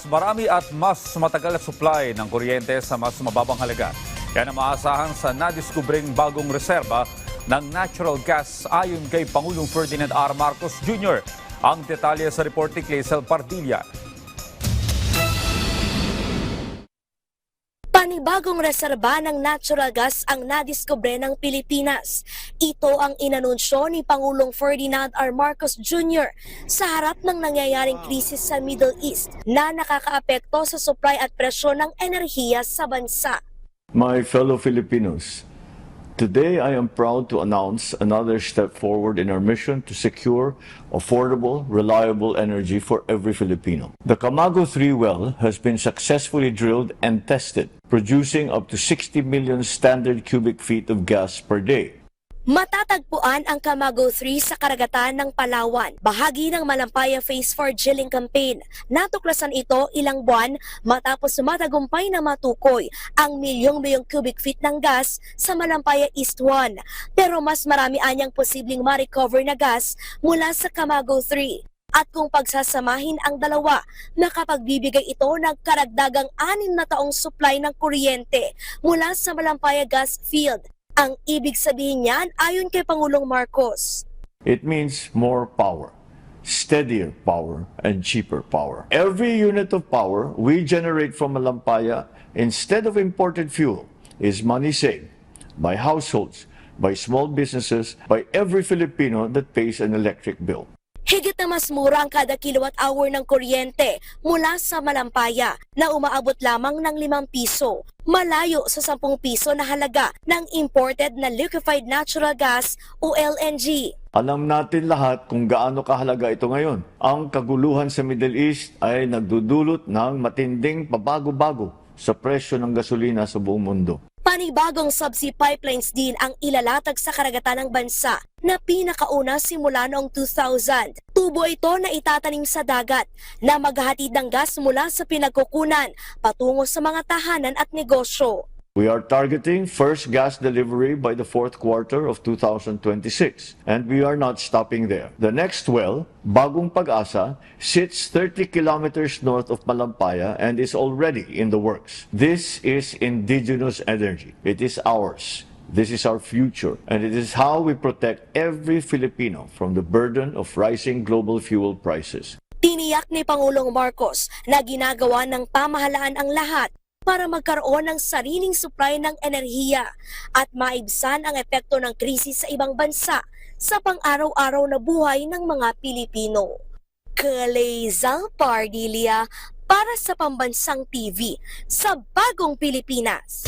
marami at mas matagal na supply ng kuryente sa mas mababang halaga. Yan ang maasahan sa nadiskubring bagong reserba ng natural gas ayon kay Pangulong Ferdinand R. Marcos Jr. Ang detalye sa report ni Clazel Pardilla. Panibagong reserba ng natural gas ang nadiskubre ng Pilipinas. Ito ang inanunsyo ni Pangulong Ferdinand R. Marcos Jr. sa harap ng nangyayaring krisis sa Middle East na nakakaapekto sa supply at presyo ng enerhiya sa bansa. My fellow Filipinos, today I am proud to announce another step forward in our mission to secure affordable, reliable energy for every Filipino. The Camago 3 well has been successfully drilled and tested, producing up to 60 million standard cubic feet of gas per day. Matatagpuan ang Camago 3 sa karagatan ng Palawan, bahagi ng Malampaya Phase 4 drilling campaign. Natuklasan ito ilang buwan matapos matagumpay na matukoy ang milyong-milyong cubic feet ng gas sa Malampaya East 1. Pero mas marami anyang posibleng ma-recover na gas mula sa Camago 3. At kung pagsasamahin ang dalawa, nakapagbibigay ito ng karagdagang 6 na taong supply ng kuryente mula sa Malampaya Gas Field. Ang ibig sabihin niyan ayon kay Pangulong Marcos. It means more power, steadier power, and cheaper power. Every unit of power we generate from Malampaya instead of imported fuel is money saved by households, by small businesses, by every Filipino that pays an electric bill. Higit na mas mura ang kada kilowatt-hour ng kuryente mula sa Malampaya na umaabot lamang ng 5 piso, malayo sa 10 piso na halaga ng imported na liquefied natural gas o LNG. Alam natin lahat kung gaano kahalaga ito ngayon. Ang kaguluhan sa Middle East ay nagdudulot ng matinding pabago-bago sa presyo ng gasolina sa buong mundo. Panibagong subsea pipelines din ang ilalatag sa karagatan ng bansa na pinakauna simula noong 2000. Tubo ito na itatanim sa dagat na maghahatid ng gas mula sa pinagkukunan patungo sa mga tahanan at negosyo. We are targeting first gas delivery by the fourth quarter of 2026, and we are not stopping there. The next well, Bagong Pag-asa, sits 30 kilometers north of Malampaya and is already in the works. This is indigenous energy. It is ours. This is our future, and it is how we protect every Filipino from the burden of rising global fuel prices. Tiniyak ni Pangulong Marcos na ginagawa ng pamahalaan ang lahat para magkaroon ng sariling supply ng enerhiya at maibsan ang epekto ng krisis sa ibang bansa sa pang-araw-araw na buhay ng mga Pilipino. Clazel Pardilla para sa Pambansang TV sa Bagong Pilipinas.